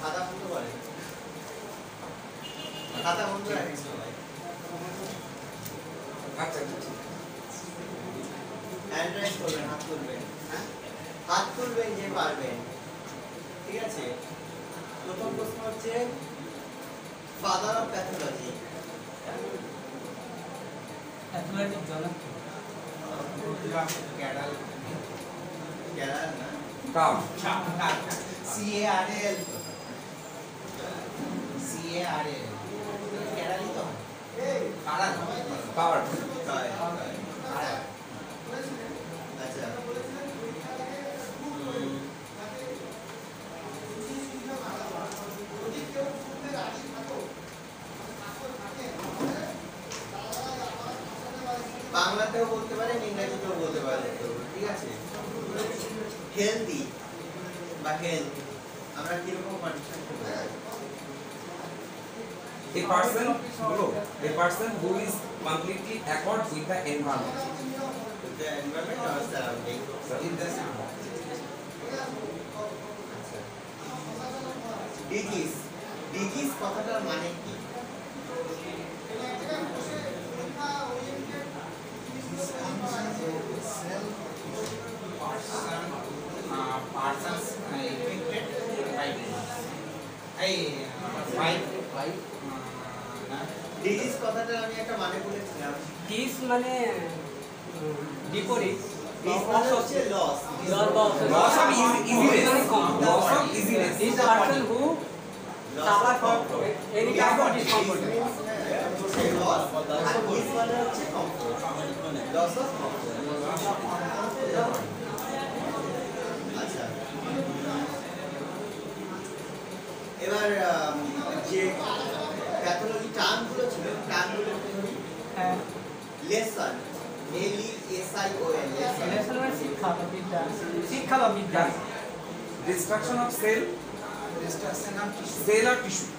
খাতা বন্ধ করে খাতা বন্ধ রাখিস সবাই। আচ্ছা হ্যান্ড রাইজ করবেন, হাত তুলবেন, হ্যাঁ হাত তুলবেন যে পারবেন, ঠিক আছে। প্রথম প্রশ্ন হচ্ছে ফাদার অফ প্যাথোলজি। প্যাথোলজি জনক ক্যারাল ক্যারাল না কাম CARL ক্যারালই তো কারাল কার আচ্ছা বাংলাতেও বলতে পারেন, ইংরেজিতেও বলতে পারেন, ঠিক আছে। হেলদি বা হেলথ আমরা কিরকম কন্ডিশন করব? a person who is completely accord with the environment. The environment or surrounding? In the surrounding. Disease, disease কথাটার মানে কি? Persons affected by ডিজিজ কথাটার আমি একটা মানে বলেছিলাম। ডিস মানে বিপরীত, ডিস মানে হচ্ছে loss, Loss of easiness. Loss of easiness. This person who suffer from any kind of discomfort. Loss আর ডিস মানে হচ্ছে কমফোর্ট, লস অফ কমফোর্ট। আচ্ছা এবার যে প্যাথোলজি টার্মগুলো ছিল, টার্মগুলো ধরি। হ্যাঁ, লেসন, LESSION, লেসন মানে শিক্ষা বা বিদ্যা, শিক্ষা বা বিদ্যা। Destruction of cell or tissue.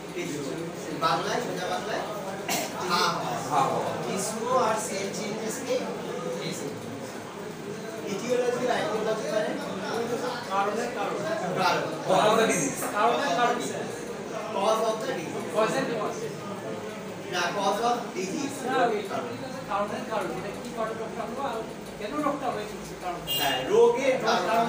বাংলায়, সোজা বাংলায় টিস্যু আর সেল চেঞ্জেসকে ইটিওলজি আর আইডিওলজি মানে কারণের কারণ, কারণ, Cause of the disease. কারণের কারণ, কজ অফ দ্য ডিজিজ কজের কজ, না কজ অফ ডিজিজ কারণের কারণ, এটা কি কারণে রোগটা হলো আর কেন রোগটা হয়েছে সে কারণ। হ্যাঁ রোগের কারণ।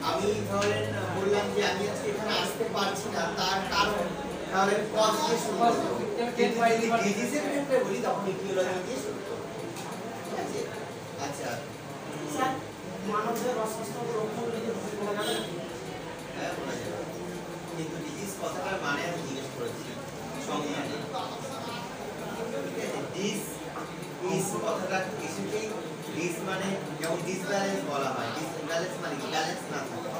আমি ধরেন বললাম যে আমি আজকে এখানে আসতে পারছি না, তার কারণ তাহলে কজ দিয়ে শুরু করব। কিন্তু যদি ডিজিজের ক্ষেত্রে বলি তখন ইটিওলজি দিয়ে শুরু করব, ঠিক আছে। আচ্ছা স্যার, মানবদের অস্বাস্থ্য রোগগুলো কি বলা যাবে না? হ্যাঁ বলা যাবে, কিন্তু ডিজিজ কথাটার মানে আমি জিজ্ঞেস করেছি সংজ্ঞানে, ঠিক আছে। ডিস ইস কথাটা কিছুতেই ডিস মানে যেমন ডিসব্যালেন্স বলা হয়, ডিসব্যালেন্স মানে কি ব্যালেন্স না থাকা।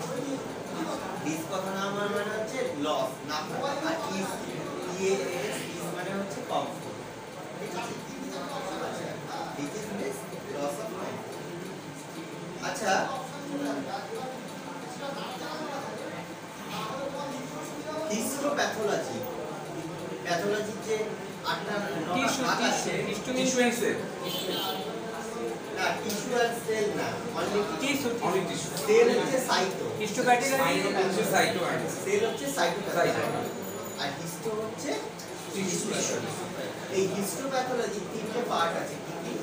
ডিস কথা না মানে হচ্ছে লস না থাকা, আর ইস ইস মানে হচ্ছে কমফোর্ট, ঠিক আছে। আচ্ছা disease means loss of life. আচ্ছা হিস্টোপ্যাথোলজি, প্যাথোলজির যে 8টা 9টা ভাগ আছে, Tissue and cell. না টিস্যু আর সেল না, only tissue, Only tissue. Cell হচ্ছে cyto, histopathology, Cyto and cell হচ্ছে সাইটোপ্যাথোলজি, cyto. আর হিস্টো হচ্ছে Tissue. এই হিস্টোপ্যাথোলজি 3টে পার্ট আছে, কি কি?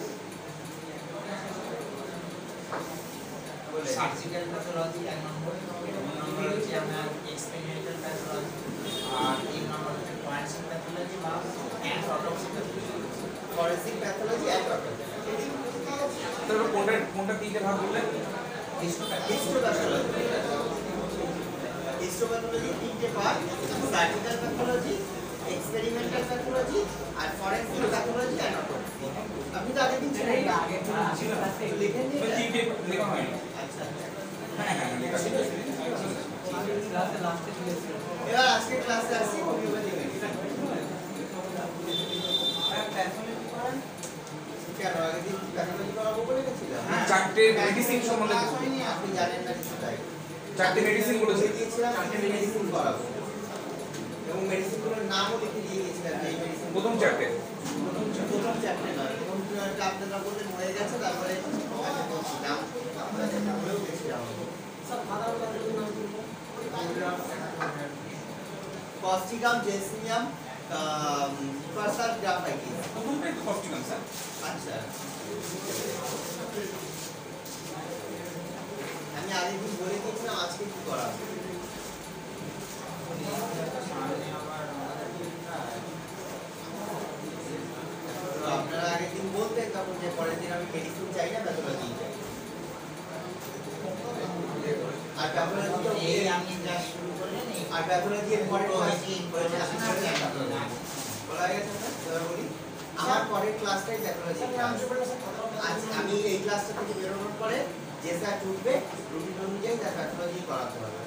সার্জিক্যাল প্যাথোলজি এক নম্বর, দুই নম্বর হচ্ছে আপনার এক্সপেরিমেন্টাল প্যাথোলজি, আর তিন নম্বর হচ্ছে ফরেনসিক প্যাথোলজি বা and autopsy pathology. Forensic pathology আর অটোপসি। তাহলে কোনটা তিনটে ভাগ বললেন? হিস্টোপ্যাথোলজি, হিস্টোপ্যাথোলজি 3টে part, surgical pathology, experimental pathology আর ফরেনসিক প্যাথোলজি আর অটোপসি। আপনি তো আগে দিন ছিলেন না, আগে ছিল লিখে নিন। তিনটে লেখা হয়নি। আচ্ছা হ্যাঁ হ্যাঁ লেখা ছিল। ক্লাসে লাস্টে দিয়েছিল। এবার আজকে ক্লাসে আসি হোমিওপ্যাথি মেডিসিন। কেন আগে দিন প্যাথোলজি করাবো বলে গেছিলাম? চারটে মেডিসিন সম্বন্ধে আপনি জানেন না কিছু তাই। চারটে মেডিসিন বলেছে। দিয়েছিলাম 4টে মেডিসিন করাবো এবং মেডিসিনগুলোর নামও লিখে দিয়ে গেছিলাম যে এই মেডিসিন প্রথম চারটে। প্রথম 4টে নয়, প্রথম 4টে আপনারা বললেন হয়ে গেছে, তারপরে আচ্ছা বলছি নাম কস্টিকাম, জেসমিয়াম, ফার্সাল গ্রাফাইটিস। প্রথমটাই তো কস্টিকাম স্যার। আচ্ছা, আমি আরেকদিন বলে দিয়েছিলাম আজকে কি করা হবে। তো আপনারা আগের দিন বলতেন তখন যে পরের দিন আমি মেডিসিন চাই না, প্যাথোলজি চাই। আর প্যাথোলজি তো এই আমি যা শুরু করলেন এই আর প্যাথোলজি এর পরে বলা গেছে না? বলা গেছে না? এবার বলি, আমার পরের ক্লাসটাই প্যাথোলজি ক্লাস। আজ আমি এই ক্লাসটা থেকে বেরোনোর পরে যে স্যার উঠবে রুটিন অনুযায়ী তার প্যাথোলজি করাতে হবে।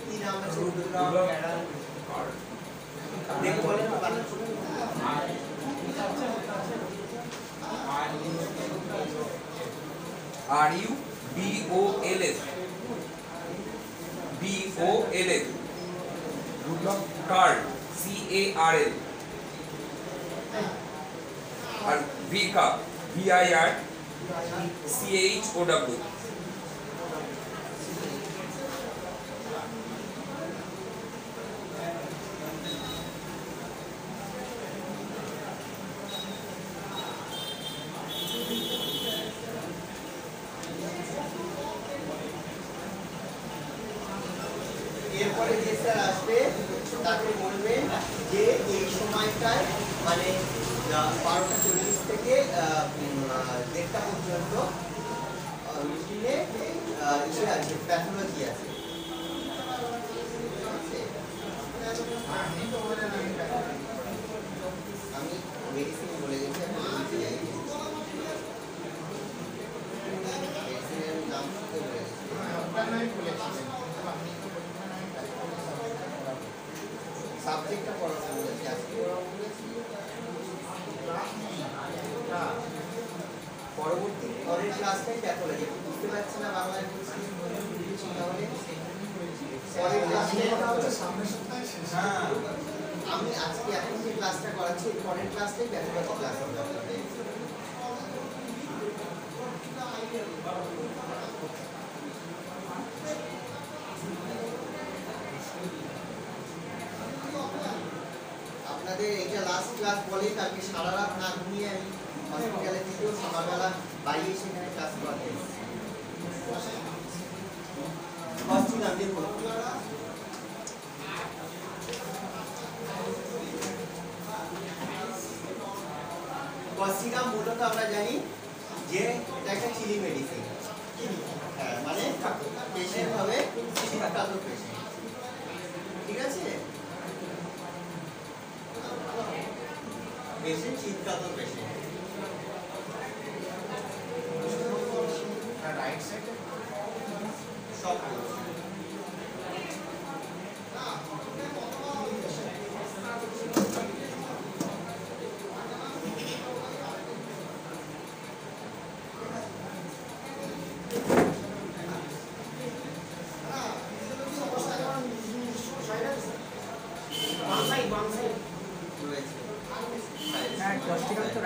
কি নাম আছে? দেখে বলেন তো বানান শুনুন। RUBOLS, BOLS, Rudolf Carl, CARL, আর VIRCHOW, VIRCHOW। এরপরে যে স্যার আসবে তাকে বলবেন যে এই সময়টায় মানে 12:40 থেকে 1:30 পর্যন্ত রুটিনে ইয়ে আছে, প্যাথোলজি আছে। আমি মেডিসিন বলে দিচ্ছি, আমি মেডিসিনের নাম শুনতে বলে দিচ্ছি। সাবজেক্টটা পড়াতে বলেছি, আজকে পড়াবো বলেছি। পরবর্তী পরের ক্লাসটাই প্যাথোলজি। বুঝতে পারছি না বাংলায় বলছি, তাহলে পরের ক্লাসটা সামনের সপ্তাহে শেষ। হ্যাঁ, আমি আজকে এখন যে ক্লাসটা করাচ্ছি পরের ক্লাসটাই প্যাথোলজি ক্লাস হবে আপনাদের। আপনাদের এইটা লাস্ট ক্লাস বলে কালকে সারা রাত না ঘুমিয়ে আমি হসপিটালে থেকেও সকালবেলা বাইরে সেখানে ক্লাস করতে হসপিটাল দেখুন। কস্টিকাম মূলত আমরা জানি যে এটা একটা চিলি মেডিসিন। হ্যাঁ, মানে পেশেন্ট হবে শীতকাতর পেশেন্ট, ঠিক আছে? Patient শীতকাতর patient. রাইট সাইডে সব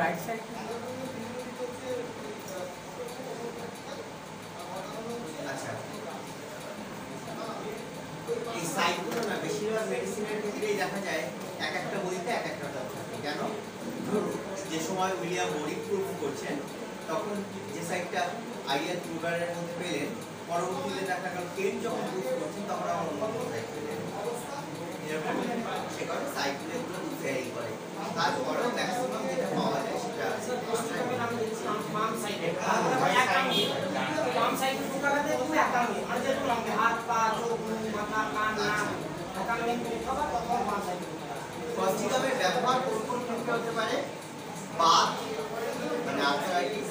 রাইট সাইড। আচ্ছা, এই সাইটগুলো না বেশিরভাগ মেডিসিনের ক্ষেত্রেই দেখা যায় এক একটা বইতে এক একটা থাকে। কেন? ধরুন যে সময় উইলিয়াম মরি প্রুফ করছেন তখন যে সাইটটা আইএল ক্রুগারের মধ্যে পেলেন, পরবর্তীতে দেখা গেল কেন যখন প্রুফ করছেন তখন আমার অন্য সাইট পেলেন। এরকম সে কারণে সাইটগুলো এগুলো ভ্যারি করে। তারপরেও ম্যাক্সিমাম যেটা পাওয়া যায় সেটা বাম সাইডে ঢোকাতে তুমি একাঙ্গে আর যে লম্বে হাত পা চোখ মুখ মাথা কান নাক একাঙ্গে ঢোকা তখন বাম সাইডে কস্টিকামের ব্যবহার কোন কোন ক্ষেত্রে হতে পারে? বাত মানে আর্থ্রাইটিস,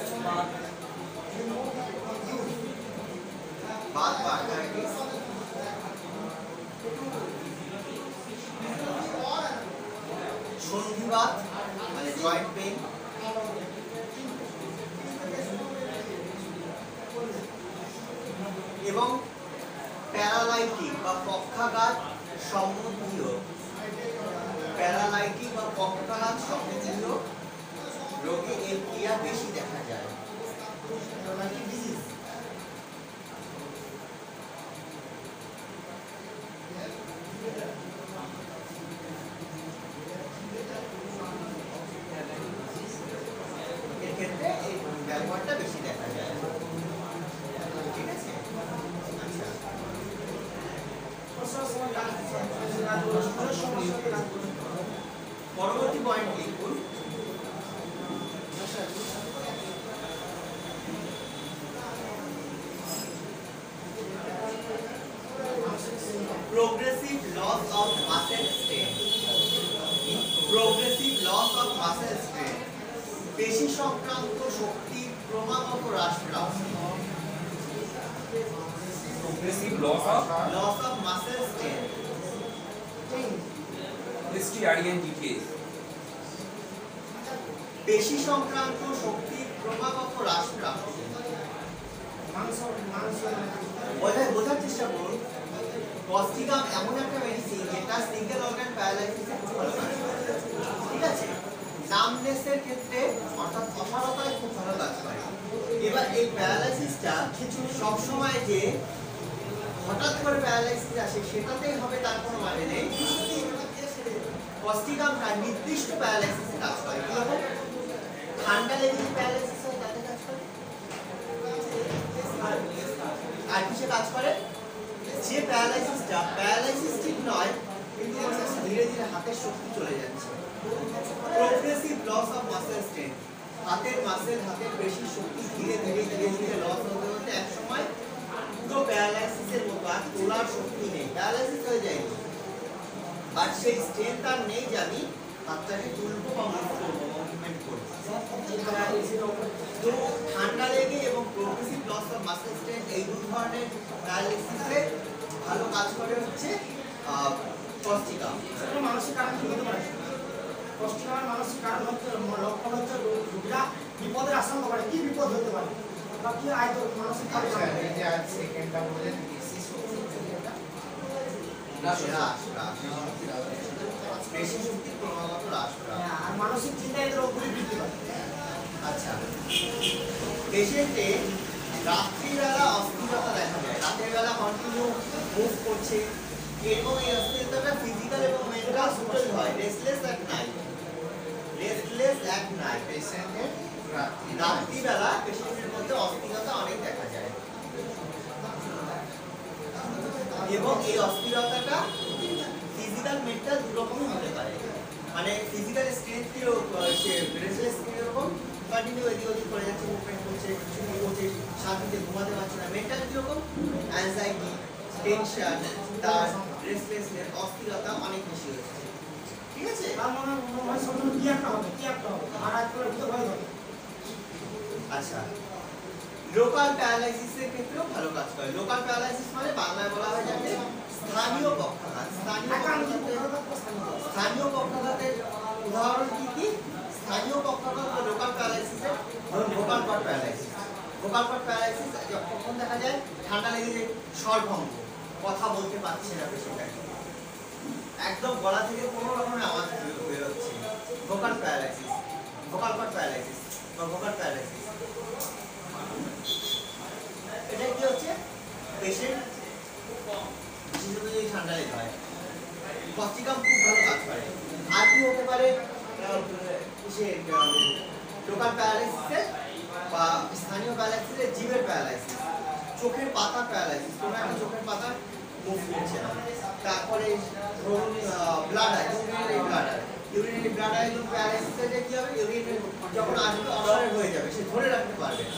বাত বা আর্থ্রাইটিস, সন্ধিবাত মানে জয়েন্ট পেইন, এবং প্যারালাইটিক বা পক্ষাঘাত সম্বন্ধীয় রোগে এর ক্রিয়া বেশি দেখা যায়। ব্যবহারটা বেশি দেখা যায়। ঠিক আছে? আচ্ছা, পরবর্তী পয়েন্ট লিখুন। Progressive loss of muscle strain. Progressive loss of muscle strain. পেশি সংক্রান্ত শক্তির ক্রমাগত হ্রাস প্রাপ্তি। Progressive loss of Loss of muscle strain. STRENGTS. পেশি সংক্রান্ত শক্তির ক্রমাগত হ্রাস প্রাপ্তি। বোঝার চেষ্টা করুন। কস্টিকাম এমন একটা মেডিসিন যেটা সিঙ্গেল অর্গান প্যারালাইসিসে খুব ভালো কাজ করে। ঠিক আছে? নামনেসের ক্ষেত্রে অর্থাৎ অসারতায় খুব ভালো কাজ করে। এবার এই প্যারালাইসিসটা সব সময় যে হঠাৎ করে প্যারালাইসিস আসে সেটাতেই হবে তার কোনো মানে নেই। কস্টিকামটা নির্দিষ্ট প্যারালাইসিসে কাজ করে। কিরকম? ঠান্ডা লেগে প্যারালাইসিস হয় তাতে কাজ করে। আর কিসে কাজ করে? যে প্যারালাইসিসটা প্যারালাইসিস ঠিক নয় কিন্তু ধীরে ধীরে হাতের শক্তি চলে যাচ্ছে। Progressive loss of muscle strength, হাতের মাসেল হাতের পেশির শক্তি ধীরে ধীরে লস হতে হতে এক সময় পুরো প্যারালাইসিসের মতো আর তোলার শক্তি নেই, প্যারালাইসিস হয়ে যায়। আর সেই স্ট্রেংথ আর নেই যে আমি হাতটাকে তুলবো বা মুভ করবো, মুভমেন্ট করবো। তো ঠান্ডা লেগে এবং progressive loss of muscle strength এই দুই ধরনের প্যারালাইসিসে ভালো কাজ করে হচ্ছে কস্টিকাম। মানসিক কারণ কি হতে পারে? কস্টিকামের মানসিক কারণ হচ্ছে লক্ষণ হচ্ছে রোগীরা বিপদের আশঙ্কা করে। কি বিপদ হতে পারে বা কি আয়ত মানসিক কারণ? এই যে আজ সেকেন্ডটা বলেন বেশি শক্তি পেশি শক্তি ক্রমাগত হ্রাস পায়। আর মানসিক চিন্তায় এদের রোগগুলি বৃদ্ধি পায়। আচ্ছা, পেশেন্টে রাত্রিবেলা অস্থিরতা দেখা যায়, রাতের বেলা কন্টিনিউ মুভ করছে এবং এই অস্থিরতাটা ফিজিক্যাল এবং মেন্টাল দুটোই হয়। Restless at night, restless at night. পেশেন্টের রাত্রিবেলা পেশেন্টের মধ্যে অস্থিরতা অনেক দেখা যায় এবং এই অস্থিরতাটা ফিজিক্যাল মেন্টাল দুরকমই হতে পারে। মানে ফিজিক্যাল স্ট্রেংথ কি রেস্টলেস কিরকম কন্টিনিউ এদিক ওদিক করে যাচ্ছে, মুভমেন্ট করছে, শুরু করছে, শান্তিতে ঘুমাতে পারছে না। মেন্টাল কিরকম অ্যাংজাইটি, টেনশন, তার রেস্টলেসনেস, অস্থিরতা অনেক বেশি হচ্ছে। ঠিক আছে? তার মনে হয় সবসময় কি একটা হবে, কি একটা হবে, আর আজ করে বুঝতে ভয় হবে। আচ্ছা, লোকাল প্যারালাইসিসের ক্ষেত্রেও ভালো কাজ করে। লোকাল প্যারালাইসিস মানে বাংলায় বলা হয় যাকে স্থানীয় পক্ষাঘাত। স্থানীয় পক্ষাঘাতের উদাহরণ কি কি? স্থানীয় পক্ষাঘাত বা লোকাল প্যারালাইসিসের ধরুন vocal cord paralysis. Vocal cord paralysis যখন দেখা যায় ঠান্ডা লেগে যে স্বরভঙ্গ, কথা বলতে পারছে না পেশেন্ট, একদম গলা থেকে কোনো রকমের আওয়াজ বেরোচ্ছে, vocal paralysis, vocal cord paralysis বা ভোকাল প্যারালাইসিস। এটা কি হচ্ছে? পেশেন্ট বিশেষত যদি ঠান্ডা লেগে হয়, কস্টিকাম খুব ভালো কাজ করে। আর কি হতে পারে? লোকাল প্যারালাইসিসের বা স্থানীয় প্যারালাইসিসের জিভের প্যারালাইসিস, চোখের পাতা প্যারালাইসিস, কোনো একটা চোখের পাতা মুভ করছে না। তারপরে ধরুন ব্লাডার, ইউরিনারি ব্লাডার প্যারালাইসিসে কি হবে? ইউরিন যখন আসবে অসারের হয়ে যাবে, সে ধরে রাখতে পারবে না।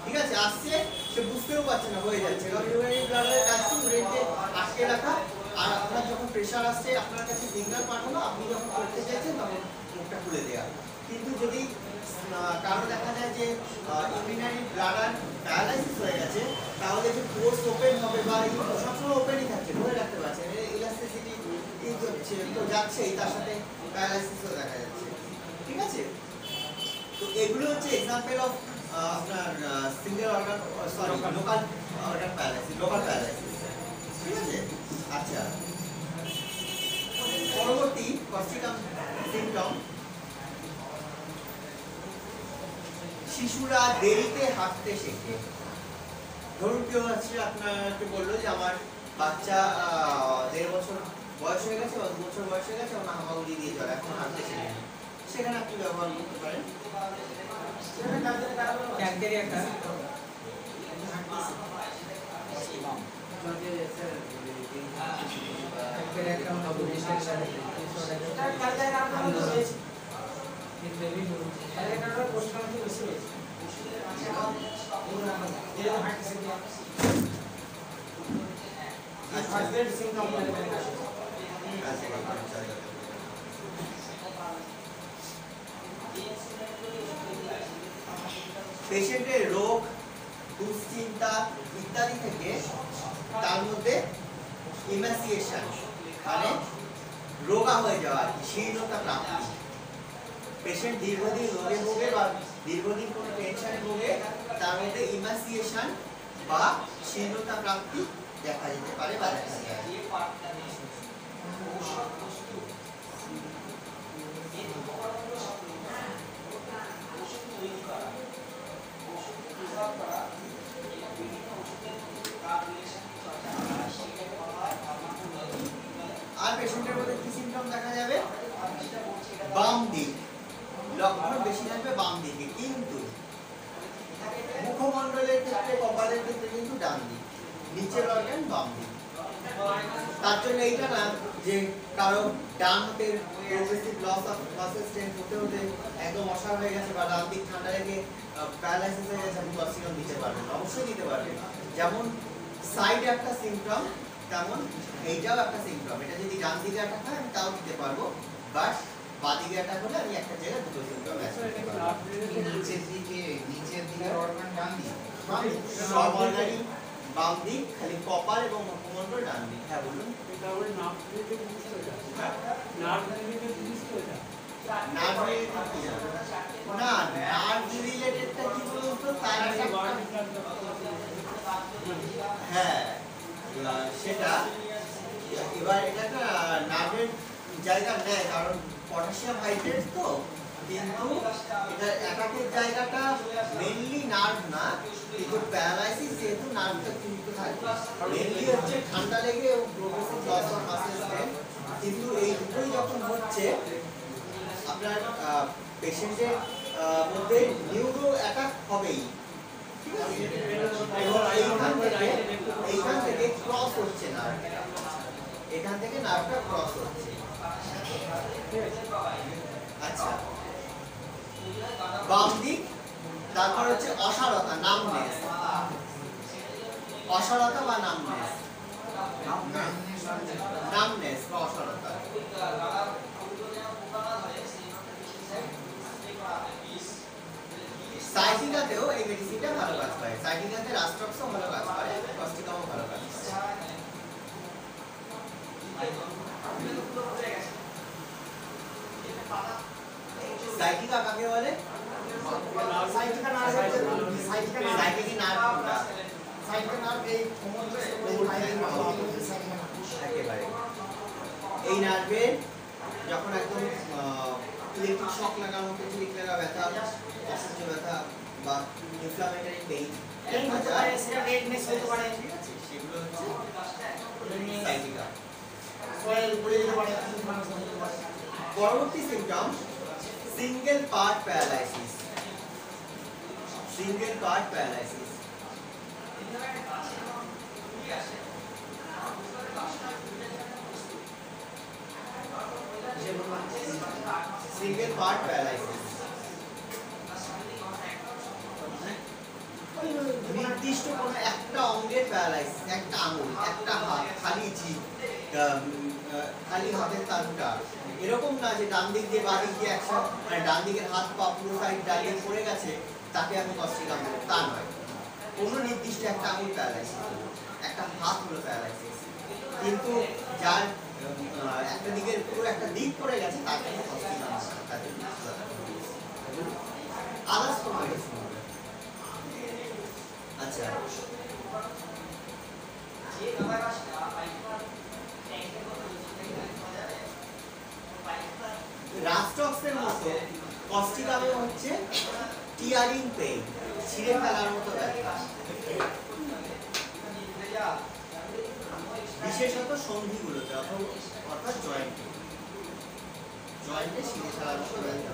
ঠিক আছে? আসছে, সে বুঝতেও পারছে না হয়ে যাচ্ছে, কারণ ইউরিনারি ব্লাডারের কাজ কি ইউরিনকে আটকে রাখা। আর আপনার যখন প্রেশার আসছে আপনার কাছে সিগন্যাল পাঠানো, আপনি যখন করতে চাইছেন তখন মুখটা খুলে দেওয়া। কিন্তু যদি কারো দেখা যায় যে ইউরিনারি ব্লাডার প্যারালাইসিস হয়ে গেছে, তাহলে যে পোস্ট ওপেন হবে বা সবসময় ওপেনই থাকছে, ধরে রাখতে পারছে, ইলাস্টিসিটি তো যাচ্ছেই, তার সাথে প্যারালাইসিসও দেখা যাচ্ছে। ঠিক আছে? তো এগুলো হচ্ছে এক্সাম্পল অফ আপনার single organ sorry local organ paralysis, local paralysis. ঠিক আছে? আচ্ছা, পরবর্তী কস্টিকাম সিম্পটম, শিশুরা দেরিতে হাঁটতে শেখে। ধরুন কেউ আছে আপনাকে বললো যে আমার বাচ্চা 1.5 বছর বয়স হয়ে গেছে বা 2 বছর বয়স হয়ে গেছে, ওনার হামাগুড়ি দিয়ে চলে, এখন হাঁটতে শেখে। সেখানে আপনি ব্যবহার করতে পারেন ব্যাকটেরিয়াটা তার জায়গায় আপনারা রয়েছে তার একটা প্রশ্ন আছে বেশি রয়েছে হার্টের সিম্পটম পেশেন্টের রোগ, দুশ্চিন্তা ইত্যাদি থেকে তার মধ্যে ইমাসিয়েশন মানে রোগা হয়ে যাওয়া, শীর্ণতা প্রাপ্তি। পেশেন্ট দীর্ঘদিন রোগে ভোগে বা দীর্ঘদিন কোনো টেনশনে ভোগে, তার মধ্যে ইমাসিয়েশন বা শীর্ণতা প্রাপ্তি দেখা যেতে পারে বা দেখা যায়। আর পেশেন্টের মধ্যে কি সিম্পটম দেখা যাবে? বাম দিক লক্ষণ বেশি থাকবে বাম দিকে, কিন্তু মুখমণ্ডলের ক্ষেত্রে কপালের ক্ষেত্রে কিন্তু ডান দিক, নিচের অর্গান বাম দিক। তার জন্য এইটা না যে কারো ডান হাতের progressive loss of muscle strength হতে হতে একদম অসাড় হয়ে গেছে বা ডান দিক ঠান্ডা লেগে প্যারালাইসিস হয়ে গেছে, আপনি কর্টিসন দিতে পারবেন, অবশ্যই দিতে পারবেন। যেমন সাইড একটা সিম্পটম, তেমন এইটাও একটা সিম্পটম। এটা যদি ডান দিকে অ্যাটাক হয় আমি তাও দিতে পারবো, বাট বাঁ দিকে অ্যাটাক হলে আমি একটা জায়গায় দুটো সিম্পটম নিচের দিকে অর্গান ডান দিকে সব অর্গানই বাম দিক, খালি কপাল এবং মুখমণ্ডল ডান দিক। হ্যাঁ বলুন। নার্ভ রিলেটেডটা কি বলুন তো? তার হ্যাঁ সেটা এবার এটা একটা নার্ভের জায়গা নেয়, কারণ পটাশিয়াম হাইড্রেট তো, কিন্তু এটা অ্যাটাকের জায়গাটা মেইনলি নার্ভ না, কিন্তু প্যারালাইসিস যেহেতু নার্ভটা কিন্তু থাকে, মেইনলি হচ্ছে ঠান্ডা লেগে এবং progressive loss of muscle strength. কিন্তু এই দুটোই যখন হচ্ছে আপনার পেশেন্টের মধ্যে নিউরো অ্যাটাক হবেই, ঠিক আছে? এবং এইখান থেকে ক্রস হচ্ছে নার্ভ, এখান থেকে নার্ভটা ক্রস হচ্ছে। আচ্ছা, বাম দিক, তারপর হচ্ছে অসাড়তা, নামনেস, অসাড়তা বা নামনেস, নামনেস বা অসাড়তা। সাইটিকাতেও এই মেডিসিনটা ভালো কাজ করে, সাইটিকাতে রাস্ট্রক্সও ভালো কাজ করে, কস্টিকামও ভালো কাজ করে। সাইটিকা কাকে বলে? সাইটিকা নার্ভ সাইটিকা নার্ভ এই একেবারে এই নার্ভে যখন একদম ইলেকট্রিক শক লাগার মতো ক্লিক লাগা ব্যথা, অসহ্য ব্যথা বা ইনফ্লামেটরি পেইন হতে পারে, সেটা রেডনেস হতে পারে, ঠিক আছে, সেগুলো হচ্ছে সাইটিকা। সয়েল পড়ে যেতে পারে, মানুষ হতে পারে। পরবর্তী symptom single part paralysis. Single part paralysis single part paralysis নির্দিষ্ট কোনো একটা অঙ্গের প্যারালাইসিস, একটা আঙুল, একটা হাত, খালি জিভ, খালি হাতের তালুটা, এরকম না যে ডান দিক দিয়ে বাঁ দিক দিয়ে একসাথে, মানে ডান দিকের হাত পা পুরো সাইড ডান দিকে পড়ে গেছে তাকে আমি কস্টিকাম বলবো, তা নয়। কোনো নির্দিষ্ট একটা আঙুল প্যারালাইসিস, একটা হাত হলো প্যারালাইসিস, কিন্তু যার একটা দিকের পুরো একটা দিক পড়ে গেছে তাকে আমি কস্টিকাম বলবো, তাকে আদার্স কোনো মেডিসিন হবে। আচ্ছা, রাস্টক্সের মতো কস্টিকামে হচ্ছে টিয়ারিং পেইন, ছিঁড়ে ফেলার মতো ব্যথা, বিশেষত সন্ধিগুলোতে অর্থাৎ জয়েন্টে, জয়েন্টে ছিঁড়ে ফেলার মতো ব্যথা।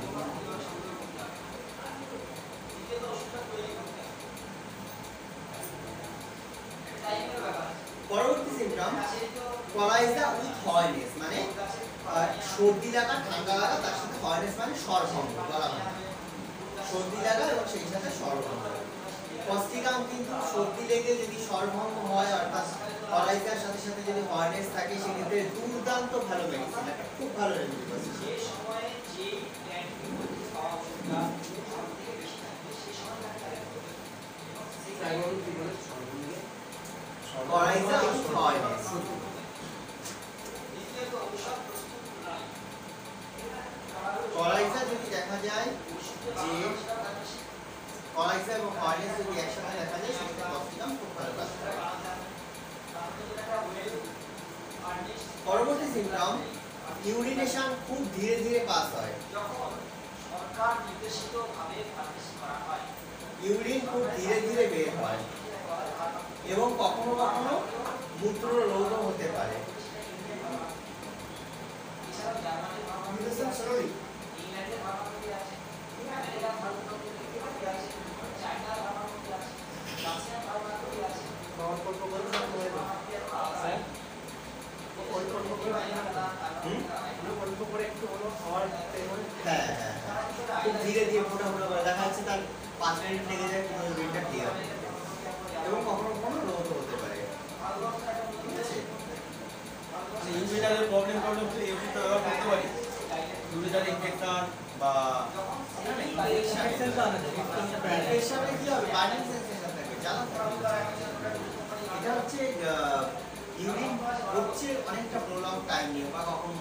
কলাইজা উইথ হয়নেস মানে সর্দি লাগা ঠান্ডা লাগা তার সাথে হয়নেস মানে স্বরভঙ্গ গলা ভাঙা সর্দি লাগা এবং সেই সাথে স্বরভঙ্গ কস্টিকাম কিন্তু সর্দি লেগে যদি স্বরভঙ্গ হয় অর্থাৎ কলাইজার সাথে সাথে যদি হয়নেস থাকে সেক্ষেত্রে দুর্দান্ত ভালো মেডিসিন একটা খুব ভালো রেমেডি কলাইজা উইথ হয়নেস কলাইজা যদি দেখা যায় যে কলাইজা এবং হয়নেস যদি একসাথে দেখা যায় সেক্ষেত্রে কস্টিকাম খুব ভালো কাজ করে পরবর্তী সিম্পটম ইউরিনেশন খুব ধীরে ধীরে পাস হয় ইউরিন খুব ধীরে ধীরে বের হয় এবং কখনো কখনো মূত্ররোধও হতে পারে হ্যাঁ হ্যাঁ খুব ধীরে ধীরে ফোটা ফোটা করে দেখা যাচ্ছে তার 5 মিনিট লেগে যায় কিন্তু ইউরিনটা ক্লিয়ার এবং কখনো কখনো রোধও হতে পারে ঠিক আছে ইউরিনারি প্রবলেম করলে কি এই ওষুধটা ব্যবহার করতে পারি ইউরিনারি ইনফেকশন বা ইনফেকশনে কি হবে বার্নিং সেন্সেশন থাকবে জ্বালা থাকবে এটা হচ্ছে ইউরিন হচ্ছে অনেকটা প্রলং টাইম নিয়ে বা কখন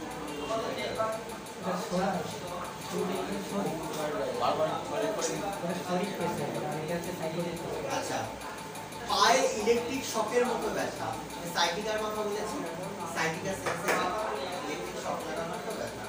আচ্ছা পায়ে ইলেকট্রিক শকের মতো ব্যথা সাইটিকার কথা বলেছি সাইটিকা সেন্সেশন ইলেকট্রিক শক লাগার মতো ব্যথা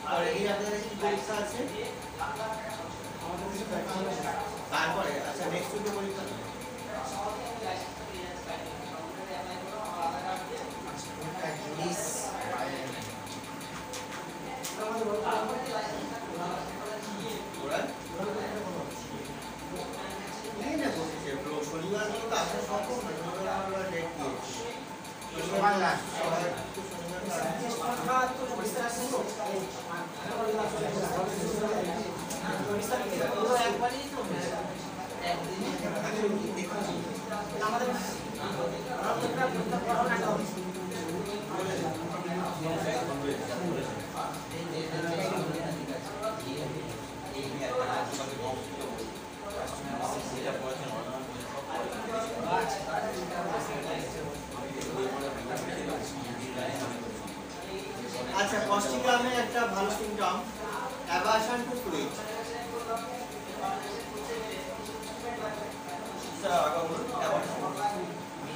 আর এই আপনাদের কি পরীক্ষা আছে তারপরে আচ্ছা নেক্সট উইকে পরীক্ষা শনিবার তো আসার সম্ভব না শনিবার ডেট দিয়েছি আচ্ছা কস্টিকামে একটা ভালো সিম্পটম অ্যাভারশন টু ফ্লুইড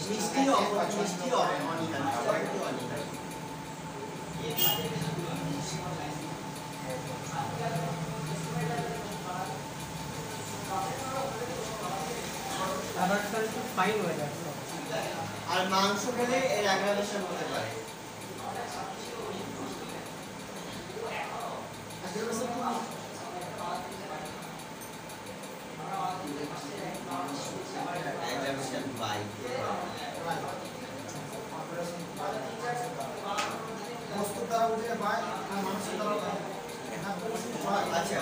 মিষ্টি অনিহা আর মাংস খেলে এর অ্যাগ্রাভেশন হতে পারে আচ্ছা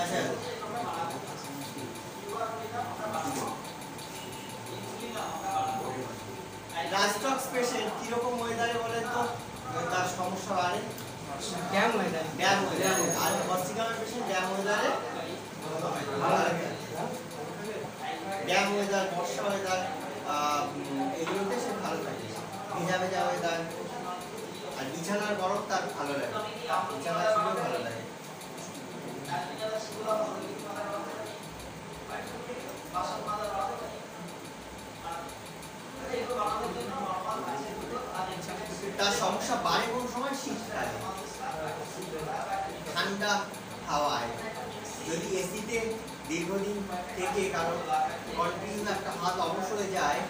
আচ্ছা রাস্টক্স পেশেন্ট কিরকম ওয়েদারে বলেন তো তার সমস্যা বাড়ে ড্যাম ওয়েদারে আর হসপিটালের পেশেন্ট ড্যাম ওয়েদারে ড্যাম ওয়েদার বর্ষা ওয়েদার এগুলোতে সে ভালো থাকে। ভেজা ভেজা ওয়েদার আর বিছানার বরফ তার ভালো লাগে, বিছানা শুলেও ভালো লাগে। তার সমস্যা বাড়ে কোন সময়? শীতকালে, ঠান্ডা হাওয়ায়। যদি এসিতে দীর্ঘদিন থেকে কারো কন্টিনিউ একটা হাত অবশ হয়ে যায়,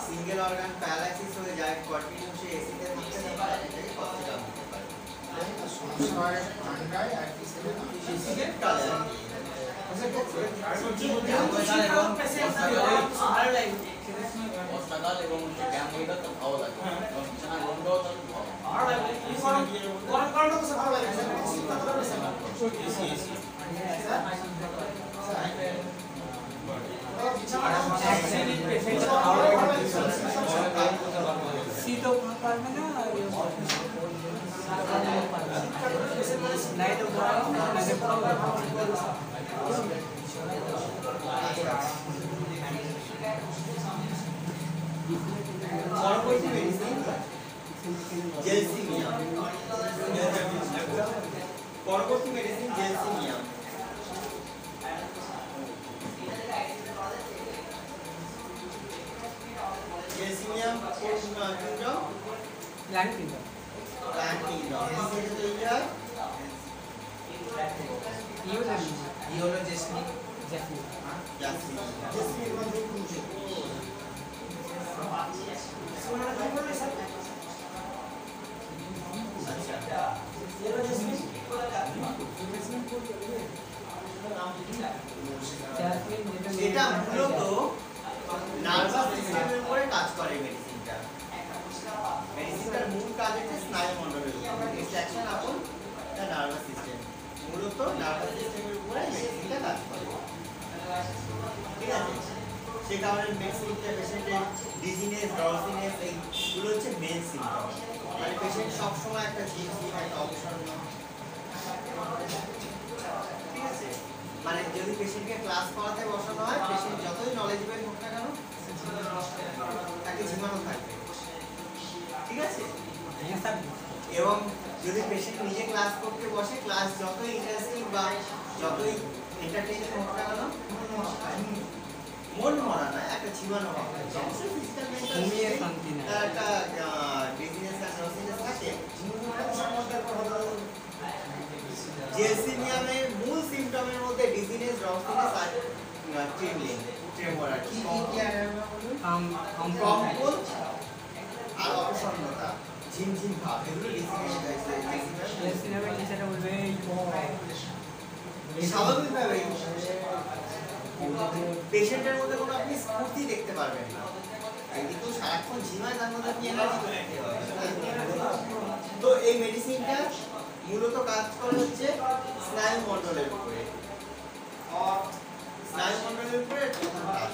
সিঙ্গেল অর্গান প্যারালাইসিস হয়ে যায়, কন্টিনিউ সে এসিতে থাকতে থাকতে হসপিটাল দিতে পারে। সমস্যা হয় ঠান্ডায় আর কি শীতকালে বর্ষাকাল এবং ক্যাম্প ওয়েদার তো ভালো লাগে, বিছানা গন্ধও তো ভালো লাগে। গরম কালটা তো ভালো লাগে স্যার, শীতকালটা বেশি ভালো শীতও পারবে না লাইটও গরম লাগে পরবর্তী মেডিসিন জেলসিমিয়াম। পরবর্তী মেডিসিন জেলসিমিয়াম। জেলসিমিয়াম কোন kingdom? Plant kingdom plant kingdom. এসিতে তৈরি হয় হলো জেসমিন। Jasmine jasmine. জেসমিনের মধ্যে কোন ছিল সোনার কি বলে স্যার? আচ্ছা, এরা জেসমিন এটা মূলত নার্ভাস সিস্টেমের উপরে কাজ করে মেডিসিনটা। মেডিসিনটার মূল কাজ হচ্ছে স্নায়ুমণ্ডলের উপর, it's action upon the nervous system. মূলত নার্ভাস সিস্টেমের উপরে মেডিসিনটা কাজ করে, ঠিক আছে? সে কারণে মেডিসিনটা পেশেন্টের ডিজিনেস, ড্রসিনেস এইগুলো হচ্ছে মেন সিমটম। মানে পেশেন্ট সবসময় একটা ঝিমঝিম, একটা অবসন্ন, ঠিক আছে? মানে যদি পেশেন্টকে ক্লাস করাতে বসানো হয়, পেশেন্ট যতই নলেজেবল হোক না কেন তাকে ঝিমানো থাকবে, ঠিক আছে? এবং যদি পেশেন্ট নিজে ক্লাস করতে বসে, ক্লাস যতই ইন্টারেস্টিং বা যতই এন্টারটেইনিং হোক না কেন, মন মরা না, একটা ঝিমানো হবে। অবশ্যই ফিজিক্যাল মেন্টাল ঘুমিয়ে শান্তি নাই। একটা ডিজিনেস আর নসিনেস থাকে। জেলসিমিয়ামের মূল সিম্পটমের মধ্যে ডিজিনেস, ড্রপসিনেস আর ট্রেমলিং, ট্রেমর আর কি কম্পন আর অবসন্নতা, ঝিমঝিম ভাব, এগুলো ডিজিনেস সিনেমার টিচারটা বলবে স্বাভাবিকভাবেই পেশেন্টের মধ্যে কোনো আপনি স্ফূর্তি দেখতে পারবেন না। কিন্তু সারাক্ষণ ঝিমায়, তার মধ্যে আপনি এনার্জি দেখতে পাবেন। তো এই মেডিসিনটা মূলত কাজ করে হচ্ছে স্নায়ুমণ্ডলের উপরে, স্নায়ুমণ্ডলের উপরে প্রধান কাজ,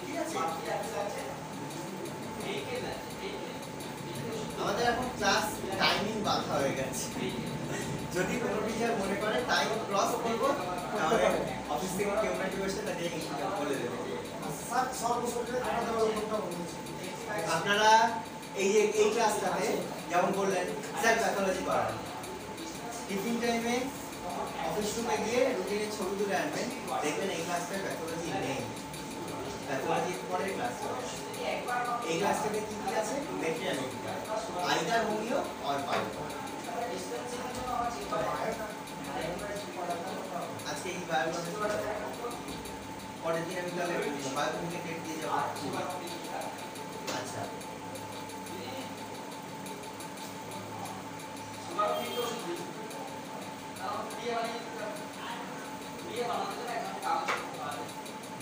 ঠিক আছে? আমাদের এখন ক্লাস টাইমিং বাধা হয়ে গেছে। যদি কোনো টিচার মনে করে টাইম ক্রস করবো, তাহলে অফিস থেকে কেউ না কেউ এসে তাদের বলে দেবে। স্যার সর্বশেষে একটা কথা বলছি, আপনারা এই যে এই ক্লাসটাতে যেমন বললেন স্যার প্যাথোলজি করান, টিফিন টাইমে অফিস রুমে গিয়ে রুটিনে ছবি তুলে আনবেন, দেখবেন এই ক্লাসটায় প্যাথোলজি নেই, প্যাথোলজির পরের ক্লাস হবে। এই ক্লাসটাতে কি কি আছে? মেটেরিয়ালিটি, আইদার হোমিও অর বায়ো। আজকে এই বায়োলজি পরের দিন আমি তাহলে বায়োকেমিক্যাল ডেট দিয়ে যাবো। আচ্ছা,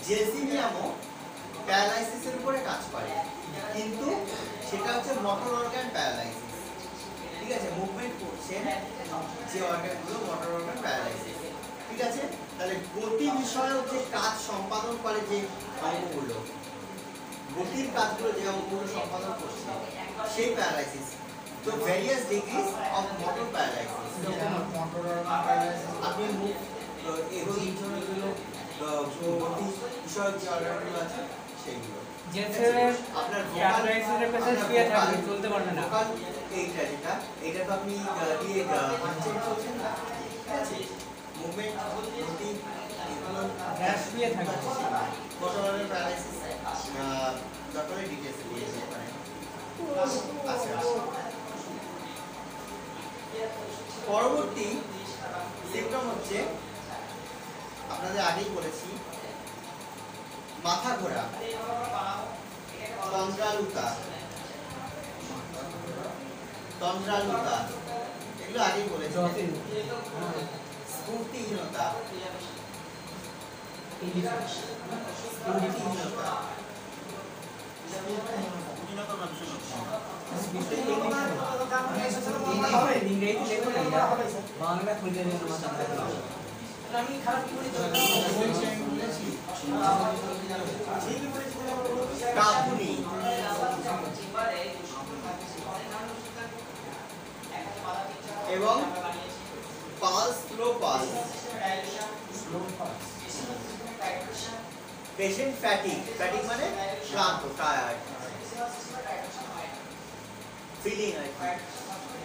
জেলসিমিয়ামও প্যারালাইসিসের উপরে কাজ করে, কিন্তু সেটা হচ্ছে মোটর অর্গান প্যারালাইসিস, ঠিক আছে? মুভমেন্ট করছে যে অর্গানগুলো, মোটর অর্গান প্যারালাইসিস, ঠিক আছে? তাহলে গতি বিষয়ক যে কাজ সম্পাদন করে, যে অঙ্গগুলো, গতির কাজগুলো যে অঙ্গগুলো সম্পাদন করছে, সেই প্যারালাইসিস। তো various degrees of motor paralysis, আপনি মুভ এগুলো গতি বিষয়ক যে অর্গানগুলো আছে সেইগুলো। জেন্টসের আপনার ক্যাটারাইজের পেশেন্ট শুয়ে থাকবে, চলতে পারবে না। ভোকাল এইটা যেটা এটা তো আপনি দিয়ে হাঁটছেন চলছেন না, ঠিক আছে, মুভমেন্ট গতি এগুলো গ্যাস শুয়ে থাকবে। মোটরের প্যারালাইসিস ডক্টরের ডিটেইলস দিয়ে দিতে পারেন। আচ্ছা, পরবর্তী সিম্পটম হচ্ছে আপনাদের আগেই বলেছি মাথা ঘোরা, তন্দ্রালুতা, এগুলো আগেই বলেছি। স্ফূর্তিহীনতা, ইংরেজি লেখো না, বাংলা খুঁজে নিয়ে মাথা খারাপ। আমি খারাপ কি বলি কাঁপুনি, এবং pulse, slow pulse, patient fatigue মানে ক্লান্ত, টায়ার্ড ফিলিং আর কি।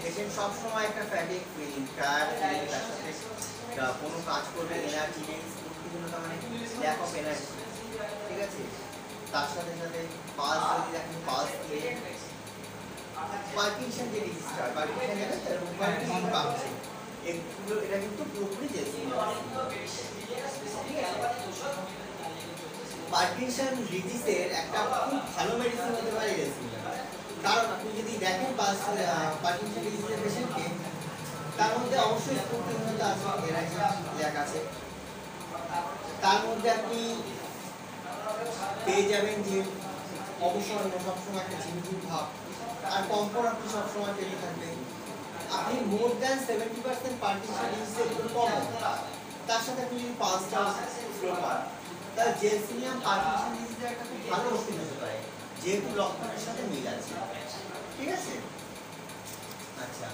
পেশেন্ট সবসময় একটা ফ্যাটিক ফিলিং, টায়ার্ড ফিলিং, তার সাথে কোনো কাজ করবে এনার্জি নেই, স্ফূর্তিহীনতা মানে ল্যাক অফ এনার্জি, ঠিক আছে। তার সাথে সাথে পালস যদি দেখেন, পালস দিয়ে পার্কিনসন যে ডিজিজটা, পার্কিনসন যেটা পার্কিনসন পাচ্ছে, এগুলো এটা কিন্তু পুরোপুরি পার্কিনসন ডিজিজের একটা খুব ভালো মেডিসিন হতে পারে রেসিন। কারণ আপনি যদি দেখেন পার্কিনসন ডিজিজের পেশেন্টকে, তার মধ্যে অবশ্যই স্ফূর্তিহীনতা আছে, এনার্জি ল্যাক আছে, তার মধ্যে আপনি পেয়ে যাবেন যে অবসন্ন, সবসময় একটা ঝিমঝিম ভাব, আর কম্পন আপনি সবসময় পেতে থাকবেন। আপনি মোর দ্যান 70% পার্কিনসন ডিজিজের একটু কম, তার সাথে আপনি যদি পালসটা স্লো পান, তাহলে জেলসিনিয়াম পার্কিনসন ডিজিজের একটা খুব ভালো ওষুধ হতে পারে, যেহেতু লক্ষণের সাথে মিল আছে, ঠিক আছে। আচ্ছা,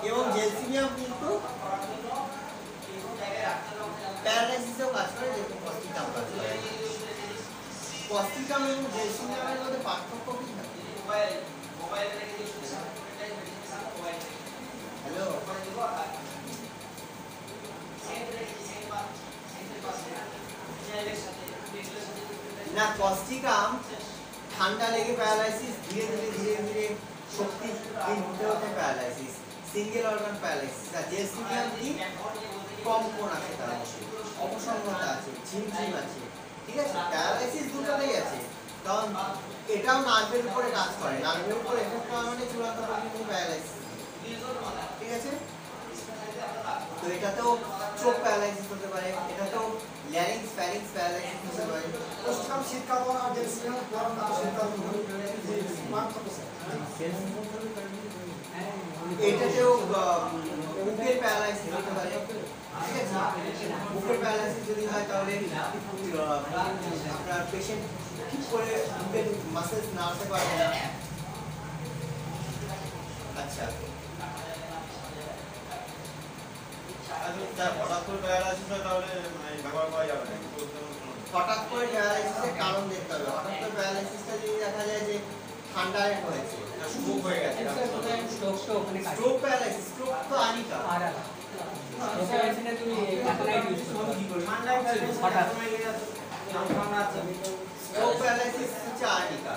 এবং জেলসিনিয়াম কিন্তু প্যারালাইসিসেও কাজ করে, যেরকম কস্টিকাম কাজ করে। কস্টিকাম এবং জেলসিনিয়ামের মধ্যে পার্থক্য কি থাকে? হ্যালো, না, কস্টিকাম ঠান্ডা লেগে প্যারালাইসিস, ধীরে ধীরে শক্তিহীন হতে হতে প্যারালাইসিস, সিঙ্গেল অর্গান প্যারালাইসিস। আর জেলসিনিয়াম কি কম্পন আছে, তার মধ্যে অবসন্নতা আছে, ঝিমঝিম আছে, ঠিক আছে। প্যারালাইসিস দুটোতেই আছে, কারণ এটাও নার্ভের উপরে কাজ করে, নার্ভের উপরে এফেক্ট করা মানে চূড়ান্ত পরিণতি প্যারালাইসিস, ঠিক আছে। তো এটাতেও চোখ প্যারালাইসিস হতে পারে, এটাতেও ল্যারিংস ফ্যারিংস প্যারালাইসিস হতে পারে। কষ্টকাম শীতকাল আর জেলসিনিয়াম গরম না শীতকাল পার্থক্য স্যার। এটাতেও বুকের প্যারালাইসিস হতে পারে, ঠিক আছে। বুকের প্যারালাইসিস যদি হয় তাহলে আপনার পেশেন্ট ঠিক করে বুকের মাসেলস নাড়াতে পারবে না। আচ্ছা, হঠাৎ করে প্যারালাইসিস হয় তাহলে ব্যবহার করা যাবে না। হঠাৎ করে প্যারালাইসিসের কারণ দেখতে হবে। হঠাৎ করে প্যারালাইসিসটা যদি দেখা যায় যে ঠান্ডায় হয়েছে, স্ট্রোক হয়ে গেছে, স্ট্রোক প্যারালাইসিস, স্ট্রোক তো আনিকা, স্ট্রোক প্যারালাইসিস হচ্ছে আনিকা,